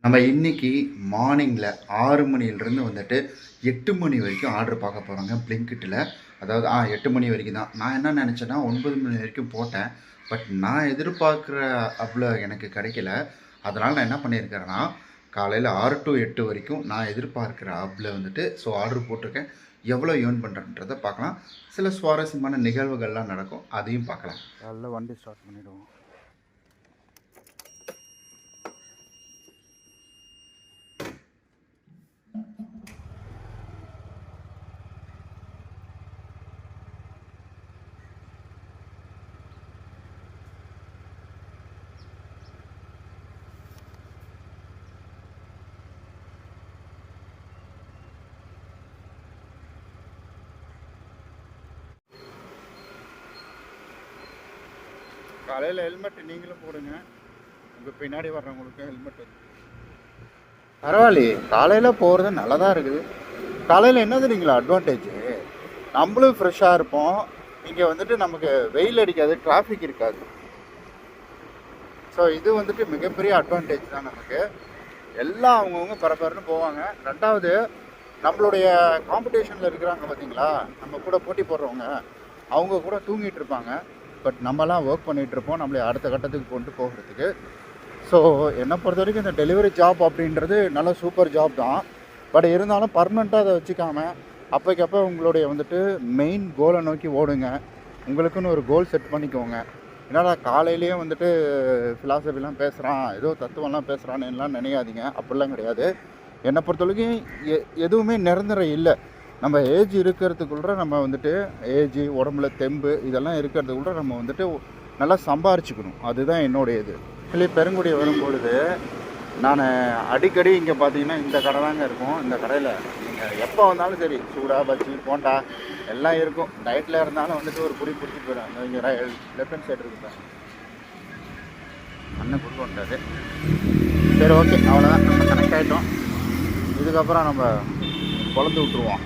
நம்ம இன்னைக்கு மார்னிங்கில் 6 மணிலேருந்து வந்துட்டு 8 மணி வரைக்கும் ஆர்டர் பார்க்க போகிறோங்க பிளிங்கிட்டில். அதாவது 8 மணி வரைக்கும் தான். நான் என்ன நினச்சேன்னா 9 மணி வரைக்கும் போட்டேன். பட் நான் எதிர்பார்க்குற அவ்வளோ எனக்கு கிடைக்கல. அதனால் நான் என்ன பண்ணியிருக்கிறேன்னா காலையில் 6 to 8 வரைக்கும் நான் எதிர்பார்க்குற ஆப்பில் வந்துட்டு ஆர்டர் போட்டிருக்கேன். எவ்வளோ ஏர்ன் பண்ணுறேன்றதை பார்க்கலாம். சில சுவாரஸ்யமான நிகழ்வுகள்லாம் நடக்கும், அதையும் பார்க்கலாம். காலைல வண்டி ஸ்டார்ட் பண்ணிவிடுவோம். காலையில் ஹெல்மெட் நீங்களும் போடுங்க, உங்கள் பின்னாடி வர்றவங்களுக்கு ஹெல்மெட் வந்து பரவாயில்லையே. காலையில் போகிறது நல்லதாக இருக்குது. காலையில் என்ன தெரியுங்களா அட்வான்டேஜ், நம்மளும் ஃப்ரெஷ்ஷாக இருப்போம். இங்கே வந்துட்டு நமக்கு வெயில் அடிக்காது, டிராஃபிக் இருக்காது. ஸோ இது வந்துட்டு மிகப்பெரிய அட்வான்டேஜ் தான் நமக்கு. எல்லாம் அவங்கவுங்க பரபரன்னு போவாங்க. ரெண்டாவது, நம்மளுடைய காம்படிஷனில் இருக்கிறாங்க பார்த்தீங்களா, நம்ம கூட போட்டி போடுறவங்க, அவங்க கூட தூங்கிட்டு இருப்பாங்க. பட் நம்மலாம் ஒர்க் பண்ணிகிட்ருப்போம் நம்மளை அடுத்த கட்டத்துக்கு கொண்டு போகிறதுக்கு. ஸோ என்னை பொறுத்த வரைக்கும் இந்த டெலிவரி ஜாப் அப்படின்றது நல்ல சூப்பர் ஜாப் தான். பட் இருந்தாலும் பர்மனெண்ட்டாக அதை வச்சுக்காமல் அப்போக்கப்போ உங்களுடைய வந்துட்டு மெயின் கோலை நோக்கி ஓடுங்க. உங்களுக்குன்னு ஒரு கோல் செட் பண்ணிக்கோங்க. ஏன்னா காலையிலேயே வந்துட்டு ஃபிலாசபிலாம் பேசுகிறான், ஏதோ தத்துவம்லாம் பேசுகிறான்னு எல்லாம் நினைக்காதீங்க. அப்படிலாம் கிடையாது. என்னை பொறுத்த வரைக்கும் எதுவுமே நிரந்தரம் இல்லை. நம்ம ஏஜ் இருக்கிறதுக்குள்ள நம்ம வந்துட்டு ஏஜ், உடம்புல தெம்பு இதெல்லாம் இருக்கிறதுக்குள்ள நம்ம வந்துட்டு நல்லா சம்பாரிச்சுக்கணும். அதுதான் என்னுடைய இது. இல்லை பெருங்குடி வரும்பொழுது நான் அடிக்கடி இங்கே பார்த்தீங்கன்னா இந்த கடை தாங்க இருக்கும். இந்த கடையில் நீங்கள் எப்போ வந்தாலும் சரி சூடா, பஜ்ஜி, போண்டா எல்லாம் இருக்கும். டயட்டில் இருந்தாலும் வந்துட்டு ஒரு புடி பிடிச்சிட்டு போயிடும். இங்கே லெஃப்ட் ஹேண்ட் சைடு இருக்குதா அண்ணன் கொடுக்க வந்தாரு. சரி, ஓகே, அவ்வளோதான். நம்ம கனெக்ட் ஆகிட்டோம். இதுக்கப்புறம் நம்ம குழந்து விட்டுருவோம்.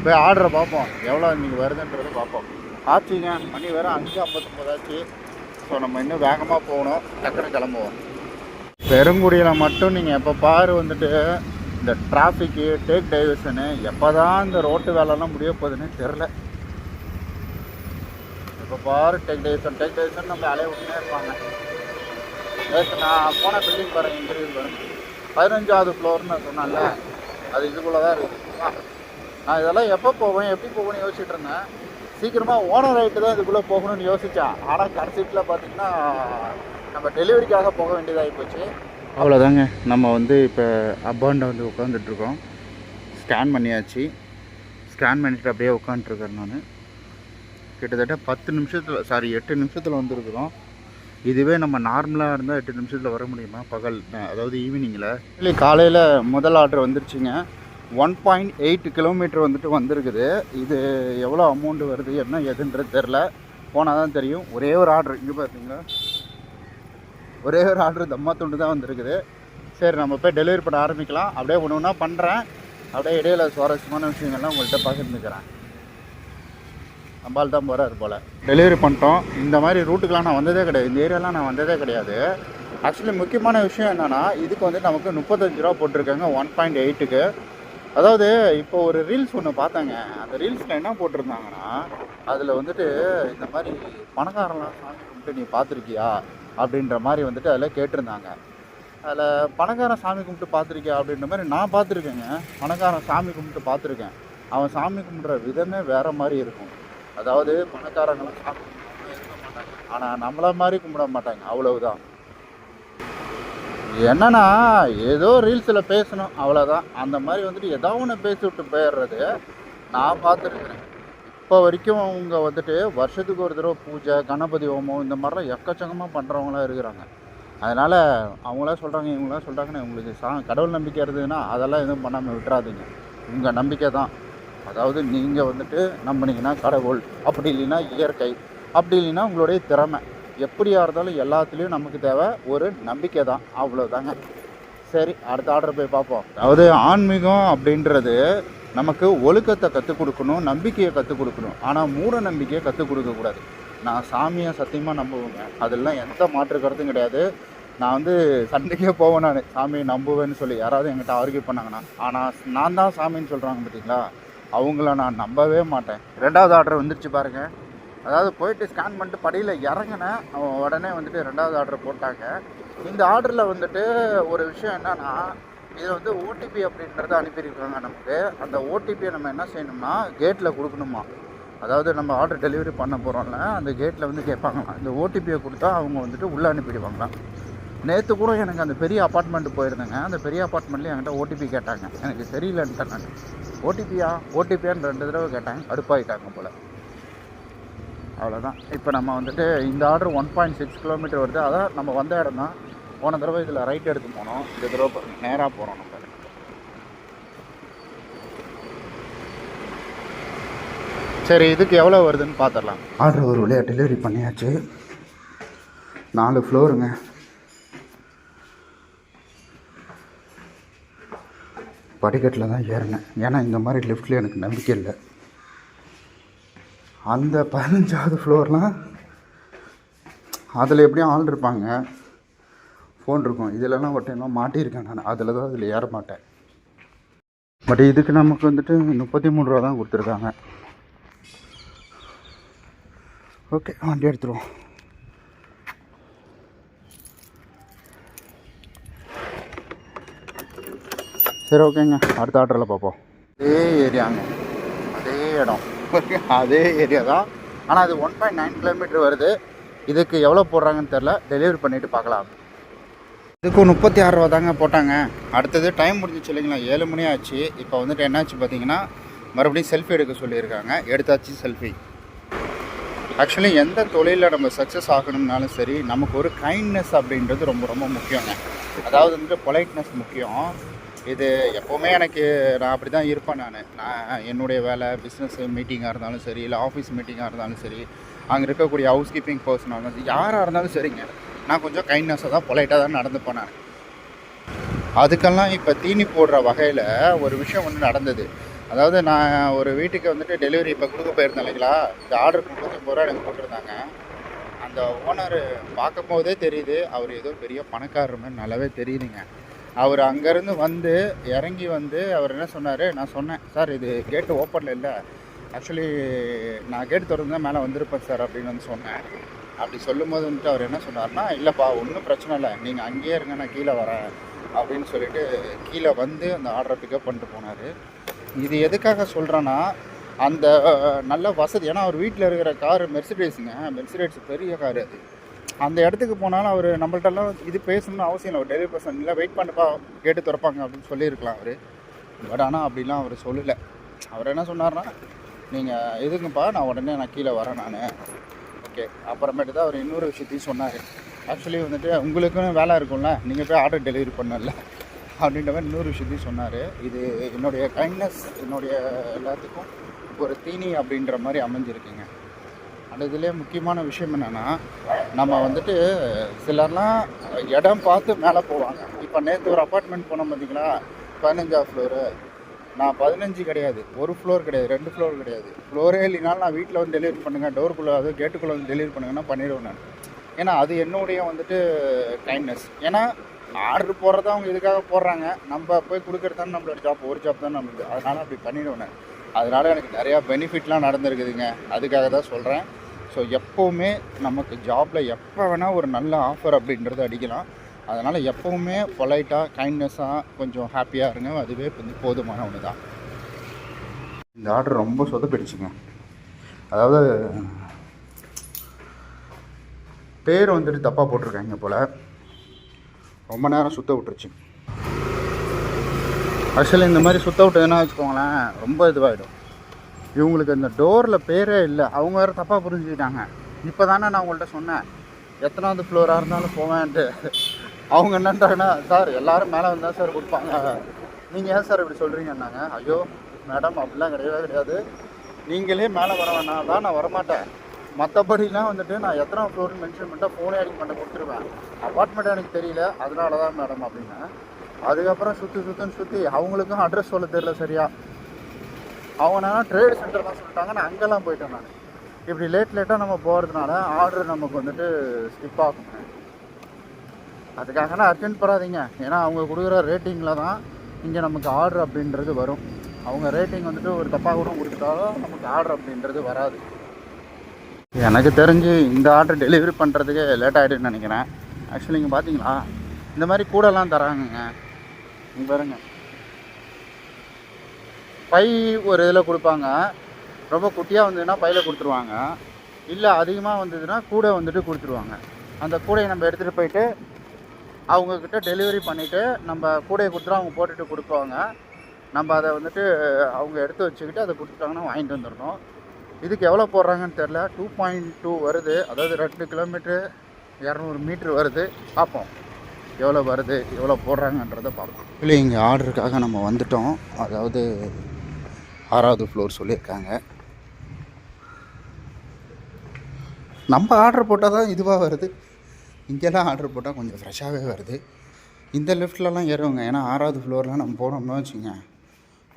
போய் ஆர்டரை பார்ப்போம், எவ்வளோ இன்றைக்கி வருதுன்றது பார்ப்போம். ஆச்சுங்க, மணி வேறு 5:59 ஆச்சு. ஸோ நம்ம இன்னும் வேகமாக போகணும், டக்குன்னு கிளம்புவோம். பெருங்குடியில் மட்டும் நீங்கள் எப்போ பாரு வந்துட்டு இந்த டிராஃபிக்கு, டேக் டைவர்ஷனு, எப்போ தான் இந்த ரோட்டு வேலைலாம் முடிய போகுதுன்னு தெரில. இப்போ பாரு டேக் டைவர்ஷன் நம்ம அலைய விட்டுனே இருப்பாங்க. நேற்று நான் போன பில்டிங் பாருங்கள், இங்கே இருக்குது பாருங்கள், 15வது ஃப்ளோர்னு சொன்னால அது இதுக்குள்ளே தான் இருக்குது. நான் இதெல்லாம் எப்போ போவேன், எப்படி போவேன்னு யோசிச்சுட்டு இருந்தேன். சீக்கிரமாக ஓனர் ரைட்டு தான் இதுக்குள்ளே போகணும்னு யோசித்தேன். ஆனால் கடைசியில் பார்த்திங்கன்னா நம்ம டெலிவரிக்காக போக வேண்டியதாகி போச்சு. அவ்வளோதாங்க. நம்ம வந்து இப்போ அப்பாண்ட வந்து உட்காந்துட்ருக்கோம். ஸ்கேன் பண்ணியாச்சு. ஸ்கேன் பண்ணிவிட்டு அப்படியே உட்காந்துட்ருக்கேன் நான். கிட்டத்தட்ட 8 நிமிஷத்தில் வந்துருக்குறோம். இதுவே நம்ம நார்மலாக இருந்தால் 8 நிமிஷத்தில் வர முடியுமா பகல், அதாவது ஈவினிங்கில்? இல்லை, காலையில் முதல் ஆர்டர் வந்துருச்சுங்க. 1.8 கிலோமீட்டர் வந்துட்டு வந்திருக்குது. இது எவ்வளோ அமௌண்ட் வருது என்ன எதுன்றது தெரில, போனால் தான் தெரியும். ஒரே ஒரு ஆர்டர் இங்கே பார்த்தீங்களா, ஒரே ஒரு ஆர்டர் தம்மா துண்டு தான் வந்திருக்குது. சரி, நம்ம போய் டெலிவரி பண்ண ஆரம்பிக்கலாம். அப்படியே ஒன்று ஒன்றா பண்ணுறேன். அப்படியே இடையில சுவாரஸ்யமான விஷயங்கள்லாம் உங்கள்கிட்ட பகிர்ந்துக்கிறேன். நம்பால் தான் போகிறாரு போல். டெலிவரி பண்ணிட்டோம். இந்த மாதிரி ரூட்டுக்கெலாம் நான் வந்ததே கிடையாது, இந்த ஏரியாலாம் நான் வந்ததே கிடையாது. ஆக்சுவலி முக்கியமான விஷயம் என்னென்னா, இதுக்கு வந்து நமக்கு 35 ரூபா போட்டிருக்காங்க 1.8க்கு. அதாவது இப்போ ஒரு ரீல்ஸ் ஒன்று பார்த்தாங்க. அந்த ரீல்ஸில் என்ன போட்டிருந்தாங்கன்னா, அதில் வந்துட்டு இந்த மாதிரி பணக்காரன்லாம் சாமி கும்பிட்டு நீ பார்த்துருக்கியா அப்படின்ற மாதிரி வந்துட்டு அதில் கேட்டிருந்தாங்க. அதில் பணக்காரன் சாமி கும்பிட்டு பார்த்துருக்கியா அப்படின்ற மாதிரி நான் பார்த்துருக்கேங்க. பணக்காரன் சாமி கும்பிட்டு பார்த்துருக்கேன். அவன் சாமி கும்பிட்ற விதமே வேறு மாதிரி இருக்கும். அதாவது பணக்காரங்களாம் சாமி கும்பிட்டு இருக்க மாட்டாங்க, ஆனால் நம்மளை மாதிரி கும்பிட மாட்டாங்க, அவ்வளவுதான். என்னன்னா ஏதோ ரீல்ஸில் பேசணும், அவ்வளோதான். அந்த மாதிரி வந்துட்டு ஏதோ ஒன்று பேசி விட்டு போயிடுறது நான் பார்த்துருக்குறேன். இப்போ வரைக்கும் அவங்க வந்துட்டு வருஷத்துக்கு ஒரு தடவை பூஜை, கணபதி ஹோமம் இந்த மாதிரிலாம் எக்கச்சக்கமாக பண்ணுறவங்களாம் இருக்கிறாங்க. அதனால் அவங்களாம் சொல்கிறாங்க, இவங்களாம் சொல்கிறாங்கன்னு உங்களுக்கு கடவுள் நம்பிக்கை இருந்ததுன்னா அதெல்லாம் எதுவும் பண்ணாமல் விட்டுறாதீங்க. உங்கள் நம்பிக்கை தான். அதாவது நீங்கள் வந்துட்டு நம்பினீங்கன்னா கடவுள், அப்படி இல்லைன்னா இயற்கை, அப்படி இல்லைன்னா உங்களுடைய திறமை, எப்படியா இருந்தாலும் எல்லாத்துலேயும் நமக்கு தேவை ஒரு நம்பிக்கை தான், அவ்வளோதாங்க. சரி, அடுத்த ஆர்டர் போய் பார்ப்போம். அதாவது ஆன்மீகம் அப்படின்றது நமக்கு ஒழுக்கத்தை கற்றுக் கொடுக்கணும், நம்பிக்கையை கற்றுக் கொடுக்கணும். ஆனால் மூட நம்பிக்கையை கற்றுக் கொடுக்கக்கூடாது. நான் சாமியை சத்தியமாக நம்புவேங்க, அதெல்லாம் எந்த மாற்று கருத்தும் கிடையாது. நான் வந்து சண்டைக்கே போவேன், நான் சாமியை நம்புவேன்னு சொல்லி யாராவது என்கிட்ட ஆர்கியூ பண்ணாங்கன்னா. ஆனால் நான் தான் சாமின்னு சொல்கிறாங்க பார்த்தீங்களா, அவங்கள நான் நம்பவே மாட்டேன். 2வது ஆர்டர் வந்துருச்சு பாருங்கள். அதாவது போயிட்டு ஸ்கேன் பண்ணிட்டு படியில் இறங்கினேன், உடனே வந்துட்டு 2வது ஆர்டர் போட்டாங்க. இந்த ஆர்டரில் வந்துட்டு ஒரு விஷயம் என்னென்னா, இது வந்து ஓடிபி அப்படின்றத அனுப்பியிருக்காங்க நமக்கு. அந்த ஓடிபியை நம்ம என்ன செய்யணும்னா கேட்டில் கொடுக்கணுமா. அதாவது நம்ம ஆர்டர் டெலிவரி பண்ண போகிறோம்ல, அந்த கேட்டில் வந்து கேட்பாங்களாம். இந்த ஓடிபியை கொடுத்தா அவங்க வந்துட்டு உள்ளே அனுப்பிடுவாங்களாம். நேற்று கூட எனக்கு அந்த பெரிய அப்பார்ட்மெண்ட்டு போயிருந்தேங்க. அந்த பெரிய அப்பார்ட்மெண்ட்லேயும் என்கிட்ட ஓடிபி கேட்டாங்க. எனக்கு தெரியலன்ட்டேன் நான். ஓடிபியான்னு 2 தடவை கேட்டாங்க, அடுப்பாயிட்டாங்க போல். அவ்வளோதான். இப்போ நம்ம வந்துட்டு இந்த ஆர்டர் 1.6 கிலோமீட்டர் வருது. அதான் நம்ம வந்த இடம் தான். போன தடவை இதில் ரைட் எடுத்து போனோம், இந்த தடவை நேராக போகிறோம் நம்ம. சரி, இதுக்கு எவ்வளோ வருதுன்னு பார்த்துடலாம். ஆர்டர் ஒரு வழியாக டெலிவரி பண்ணியாச்சு. 4 ஃப்ளோருங்க. படிக்கட்டில் தான் ஏறினேன், ஏன்னா இந்த மாதிரி லிஃப்ட்டில் எனக்கு நம்பிக்கை இல்லை. அந்த 15வது ஃப்ளோர்லாம் அதில் எப்படியும் ஆள் இருப்பாங்க, ஃபோன் இருக்கும். இதிலலாம் ஒரு டைமாக மாட்டியிருக்கேன் நான். அதில் ஏற மாட்டேன். பட் இதுக்கு நமக்கு வந்துட்டு 33 ரூபா தான் கொடுத்துருக்காங்க. ஓகே, வண்டி எடுத்துருவோம். சரி, ஓகேங்க, அடுத்த ஆர்டரில் பார்ப்போம். அதே ஏரியாங்க, அதே இடம், அதே ஏரியா தான். ஆனால் அது 1.9 கிலோமீட்டர் வருது. இதுக்கு எவ்வளோ போடுறாங்கன்னு தெரில, டெலிவரி பண்ணிவிட்டு பார்க்கலாம். இதுக்கு 36 ரூபா தாங்க போட்டாங்க. அடுத்தது டைம் முடிஞ்சிச்சு இல்லைங்களா, 7 மணி ஆச்சு. இப்போ வந்துட்டு என்னாச்சு பார்த்தீங்கன்னா, மறுபடியும் செல்ஃபி எடுக்க சொல்லியிருக்காங்க. எடுத்தாச்சு செல்ஃபி. ஆக்சுவலி எந்த தொழிலில் நம்ம சக்ஸஸ் ஆகணும்னாலும் சரி, நமக்கு ஒரு கைண்ட்னஸ் அப்படின்றது ரொம்ப ரொம்ப முக்கியங்க. அதாவது வந்துட்டு பொலைட்னஸ் முக்கியம். இது எப்போவுமே எனக்கு நான் அப்படி தான் இருப்பேன். நான் என்னுடைய வேலை பிஸ்னஸ் மீட்டிங்காக இருந்தாலும் சரி, இல்லை ஆஃபீஸ் மீட்டிங்காக இருந்தாலும் சரி, அங்கே இருக்கக்கூடிய ஹவுஸ் கீப்பிங் பர்சனாக இருந்தாலும் சரி, யாராக இருந்தாலும் சரிங்க, நான் கொஞ்சம் கைண்ட்னஸாக தான் பொலைட்டாக தான் நடந்துப்பேன் நான். அதுக்கெல்லாம் இப்போ தீனி போடுற வகையில் ஒரு விஷயம் ஒன்று நடந்தது. அதாவது நான் ஒரு வீட்டுக்கு வந்துட்டு டெலிவரி இப்போ கொடுக்க போயிருந்தேன் இல்லைங்களா, இந்த ஆர்டர் 39 ரூபா எனக்கு போட்டிருந்தாங்க. அந்த ஓனர் பார்க்கும் போதே தெரியுது, அவர் ஏதோ பெரிய பணக்காரர் மாதிரி நல்லாவே தெரியுதுங்க. அவர் அங்கேருந்து வந்து இறங்கி வந்து அவர் என்ன சொன்னார், நான் சொன்னேன், சார் இது கேட்டு ஓப்பனில் இல்லை, ஆக்சுவலி நான் கேட்டு திறந்து தான் மேலே வந்திருப்பேன் சார் அப்படின்னு வந்து சொன்னேன். அப்படி சொல்லும்போது வந்துட்டு அவர் என்ன சொன்னார்னா, இல்லைப்பா ஒன்றும் பிரச்சனை இல்லை, நீங்கள் அங்கேயே இருங்க, நான் கீழே வரேன் அப்படின்னு சொல்லிட்டு கீழே வந்து அந்த ஆர்டரை பிக்கப் பண்ணிட்டு போனார். இது எதுக்காக சொல்கிறேன்னா, அந்த நல்ல வசதி, ஏன்னா அவர் வீட்டில் இருக்கிற கார் மெர்சிடீஸுங்க, மெர்சிடீஸ் பெரிய கார். அது அந்த இடத்துக்கு போனாலும் அவர் நம்மள்ட்டெல்லாம் இது பேசணும்னு அவசியம் இல்லை. ஒரு டெலிவரி பர்சன் இல்லை, வெயிட் பண்ணப்பா கேட்டு திறப்பாங்க அப்படின்னு சொல்லியிருக்கலாம் அவர். பட் ஆனால் அப்படிலாம் அவர் சொல்லலை. அவர் என்ன சொன்னார்னா, நீங்கள் எதுக்குப்பா, நான் உடனே கீழே வரேன் நான். ஓகே, அப்புறமேட்டு தான் அவர் இன்னொரு விஷயத்தையும் சொன்னார். ஆக்சுவலி வந்துட்டு உங்களுக்குன்னு வேலை இருக்கும்ல, நீங்கள் போய் ஆர்டர் டெலிவரி பண்ணல அப்படின்ற மாதிரி இன்னொரு விஷயத்தையும் சொன்னார். இது என்னுடைய கைண்ட்னஸ், என்னுடைய எல்லாத்துக்கும் ஒரு தீனி அப்படின்ற மாதிரி அமைஞ்சிருக்குங்க. அந்த இதிலே முக்கியமான விஷயம் என்னென்னா, நம்ம வந்துட்டு சிலர்லாம் இடம் பார்த்து மேலே போவாங்க. இப்போ நேற்று ஒரு அப்பார்ட்மெண்ட் போனோம் பார்த்தீங்களா, 15ஆவது ஃப்ளோரு. நான் 15 கிடையாது, ஒரு ஃப்ளோர் கிடையாது, 2 ஃப்ளோர் கிடையாது, ஃப்ளோரே இல்லைனாலும் நான் வீட்டில் வந்து டெலிவரி பண்ணுங்கள், டோருக்குள்ளே அது கேட்டுக்குள்ளே வந்து டெலிவரி பண்ணுங்கன்னா பண்ணிடுவேன் நான். ஏன்னா அது என்னுடைய வந்துட்டு கைண்ட்னஸ். ஏன்னா ஆர்டர் போடுறதா அவங்க இதுக்காக போடுறாங்க, நம்ம போய் கொடுக்குறது தானே நம்மளோட ஜாப், ஒரு ஜாப் தான் நம்மளுக்கு. அதனால் அப்படி பண்ணிடுவேன் நான். அதனால் எனக்கு நிறையா பெனிஃபிட்லாம் நடந்துருக்குதுங்க. அதுக்காக தான் சொல்கிறேன். ஸோ எப்போவுமே நமக்கு ஜாபில் எப்போ வேணால் ஒரு நல்ல ஆஃபர் அப்படின்றது அடிக்கலாம். அதனால் எப்போவுமே பொலைட்டாக கைண்ட்னஸாக கொஞ்சம் ஹாப்பியாக இருங்க, அதுவே கொஞ்சம் போதுமான ஒன்று தான். இந்த ஆர்டர் ரொம்ப சொதப்பிடுச்சுங்க. அதாவது பேர் வந்துட்டு தப்பாக போட்டிருக்காங்க போல், ரொம்ப நேரம் சுற்ற விட்டுருச்சு. ஆக்சுவலி இந்த மாதிரி சுற்ற விட்டதுன்னா வச்சுக்கோங்களேன், ரொம்ப இதுவாகிடும். இவங்களுக்கு அந்த டோரில் பேரே இல்லை, அவங்க வேறு தப்பாக புரிஞ்சுக்கிட்டாங்க. இப்போ தானே நான் உங்கள்கிட்ட சொன்னேன் எத்தனாவது ஃப்ளோராக இருந்தாலும் போவேன்ட்டு. அவங்க என்னன்றாங்கன்னா, சார் எல்லோரும் மேலே வந்தால் சார் கொடுப்பாங்க, நீங்கள் ஏன் சார் இப்படி சொல்கிறீங்கன்னாங்க. ஐயோ மேடம், அப்படிலாம் கிடையவே கிடையாது, நீங்களே மேலே வர வேணாம் தான், நான் வரமாட்டேன். மற்றபடிலாம் வந்துட்டு நான் எத்தனை ஃப்ளோர்னு மென்ஷன் பண்ணிட்டா ஃபோனே அடிக்க பண்ண கொடுத்துருவேன். அப்பார்ட்மெண்ட்டு எனக்கு தெரியல, அதனால தான் மேடம் அப்படின்னு. அதுக்கப்புறம் சுற்றி அவங்களுக்கும் அட்ரஸ் சொல்ல தெரியல சரியா. அவங்க நான் ட்ரேட் சென்டர் தான் சொல்லிட்டாங்க, நான் அங்கெல்லாம் போயிட்டேன் நான். இப்படி லேட்டாக நம்ம போகிறதுனால ஆர்டர் நமக்கு வந்துட்டு ஸ்கிப் ஆகுங்க. அதுக்காகலாம் அர்ஜென்ட் படாதீங்க. ஏன்னா அவங்க கொடுக்குற ரேட்டிங்கில் தான் இங்கே நமக்கு ஆர்டர் அப்படின்றது வரும். அவங்க ரேட்டிங் வந்துட்டு ஒரு தப்பாக கூட கொடுத்துட்டாலும் நமக்கு ஆர்டர் அப்படின்றது வராது. எனக்கு தெரிஞ்சு இந்த ஆர்டர் டெலிவரி பண்ணுறதுக்கு லேட் ஆகிடுன்னு நினைக்கிறேன். ஆக்சுவலி இங்கே பார்த்தீங்களா இந்த மாதிரி கூடலாம் தராங்கங்க. இங்கே பாருங்க, பை ஒரு இதில் கொடுப்பாங்க. ரொம்ப குட்டியாக வந்ததுன்னா பையில் கொடுத்துருவாங்க. இல்லை அதிகமாக வந்ததுன்னா கூடை வந்துட்டு கொடுத்துருவாங்க. அந்த கூடையை நம்ம எடுத்துகிட்டு போயிட்டு அவங்கக்கிட்ட டெலிவரி பண்ணிவிட்டு நம்ம கூடையை கொடுத்துட்டு அவங்க போட்டுட்டு கொடுப்பாங்க. நம்ம அதை வந்துட்டு அவங்க எடுத்து வச்சுக்கிட்டு அதை கொடுத்துட்டாங்கன்னா வாங்கிட்டு வந்துடணும். இதுக்கு எவ்வளோ போடுறாங்கன்னு தெரில. 2.2 வருது, அதாவது 2 கிலோமீட்ரு 200 மீட்ரு வருது. பார்ப்போம் எவ்வளோ வருது, எவ்வளோ போடுறாங்கன்றதை பார்ப்போம். இல்லை இங்கே ஆர்டருக்காக நம்ம வந்துட்டோம். அதாவது 6வது ஃப்ளோர் சொல்லியிருக்காங்க. நம்ம ஆர்டர் போட்டால் தான் இதுவாக வருது. இங்கெல்லாம் ஆர்டர் போட்டால் கொஞ்சம் ஃப்ரெஷ்ஷாகவே வருது. இந்த லிஃப்ட்லலாம் ஏறுவாங்க. ஏன்னா 6வது ஃப்ளோர்லாம் நம்ம போனோம்னா வச்சுங்க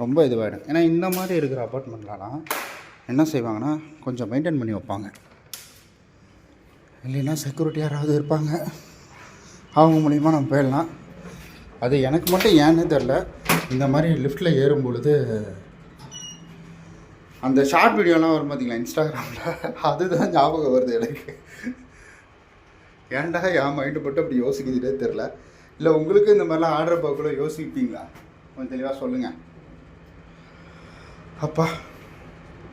ரொம்ப இதுவாகிடும். ஏன்னா இந்த மாதிரி இருக்கிற அப்பார்ட்மெண்ட்லலாம் என்ன செய்வாங்கன்னா கொஞ்சம் மெயின்டைன் பண்ணி வைப்பாங்க. இல்லைன்னா செக்யூரிட்டி யாராவது இருப்பாங்க, அவங்க மூலிமா நம்ம போயிடலாம். அது எனக்கு மட்டும் ஏன்னு தெரில. இந்த மாதிரி லிஃப்ட்டில் ஏறும் பொழுது அந்த ஷார்ட் வீடியோலாம் வரும் பார்த்தீங்களா இன்ஸ்டாகிராமில், அதுதான் ஞாபகம் வருது எனக்கு. ஏன்டா என் மைண்டு போட்டு அப்படி யோசிக்கிறதே தெரில. இல்லை உங்களுக்கு இந்த மாதிரிலாம் ஆர்டர் பார்க்கல யோசிப்பீங்களா? கொஞ்சம் தெளிவாக சொல்லுங்கள். அப்பா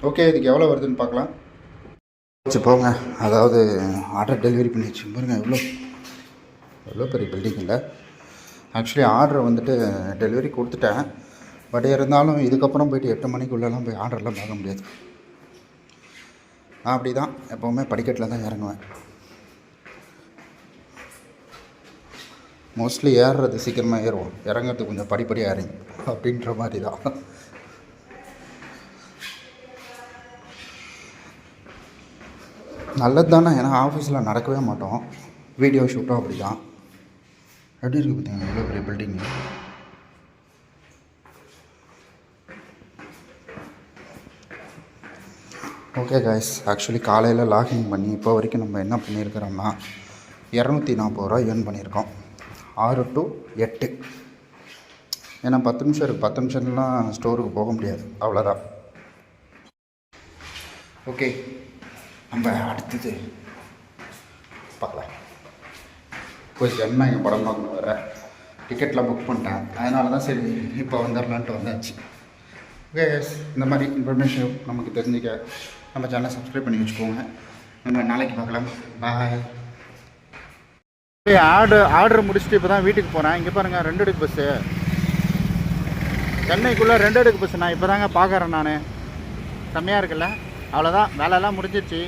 ஓகே, இதுக்கு எவ்வளோ வருதுன்னு பார்க்கலாம். வச்சு போங்க. அதாவது ஆர்டர் டெலிவரி பண்ணி வச்சு பாருங்க, எவ்வளோ பெரிய பில்டிங் இல்லை. ஆக்சுவலி ஆர்டர் வந்துட்டு டெலிவரி கொடுத்துட்டேன். பட் இருந்தாலும் இதுக்கப்புறம் போய்ட்டு 8 மணிக்குள்ளெல்லாம் போய் ஆர்டர்லாம் பார்க்க முடியாது. நான் அப்படி தான் எப்போவுமே படிக்கட்டில் தான் இறங்குவேன். மோஸ்ட்லி ஏறுறது சீக்கிரமாக ஏறுவோம், இறங்குறது கொஞ்சம் படிப்படியாக இறங்கி அப்படின்ற மாதிரி தான். நல்லது தானே, ஏன்னா ஆஃபீஸில் நடக்கவே மாட்டோம், வீடியோ ஷூட்டும் அப்படி தான். எப்படி இருக்குது பார்த்தீங்கன்னா எவ்வளோ பெரிய பில்டிங்கு. ஓகே காய்ஸ், ஆக்சுவலி காலையில் லாகின் பண்ணி இப்போ வரைக்கும் நம்ம என்ன பண்ணியிருக்கிறோம்னா 240 ரூபா ஏர்ன் பண்ணியிருக்கோம். 6 to 8. ஏன்னா 10 நிமிஷம் இருக்குது. 10 நிமிஷம்லாம் ஸ்டோருக்கு போக முடியாது, அவ்வளோதான். ஓகே, நம்ம அடுத்தது பார்க்கலாம். போய் என்ன இங்கே படம் பார்க்கணும் வேறு, டிக்கெட்லாம் புக் பண்ணிட்டேன். அதனால தான் சரி இப்போ வந்துடலான்ட்டு வந்தாச்சு. ஓகே, இந்த மாதிரி இன்ஃபர்மேஷன் நமக்கு தெரிஞ்சுக்க நம்ம சேனலை சப்ஸ்கிரைப் பண்ணி வச்சுக்கோங்க. நம்ம நாளைக்கு பார்க்கலாம். பாய். ஆர்டர் முடிச்சுட்டு இப்போ தான் வீட்டுக்கு போகிறேன். இங்கே பாருங்கள், 2 அடுக்கு பஸ்ஸு, சென்னைக்குள்ளே 2 அடுக்கு பஸ்ஸு. நான் இப்போ தாங்க பார்க்குறேன். நான் செம்மையாக இருக்குல்ல. அவ்வளோதான், வேலையெல்லாம் முடிஞ்சிடுச்சு.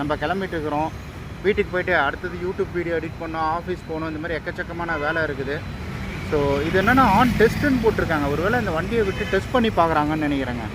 நம்ம கிளம்பிட்டு இருக்கிறோம். வீட்டுக்கு போய்ட்டு அடுத்தது யூடியூப் வீடியோ எடிட் பண்ணோம், ஆஃபீஸ் போகணும். இந்த மாதிரி எக்கச்சக்கமான வேலை இருக்குது. ஸோ இது என்னென்னா ஆன் டெஸ்ட்டுன்னு போட்டிருக்காங்க. ஒருவேளை இந்த வண்டியை விட்டு டெஸ்ட் பண்ணி பார்க்குறாங்கன்னு நினைக்கிறேங்க.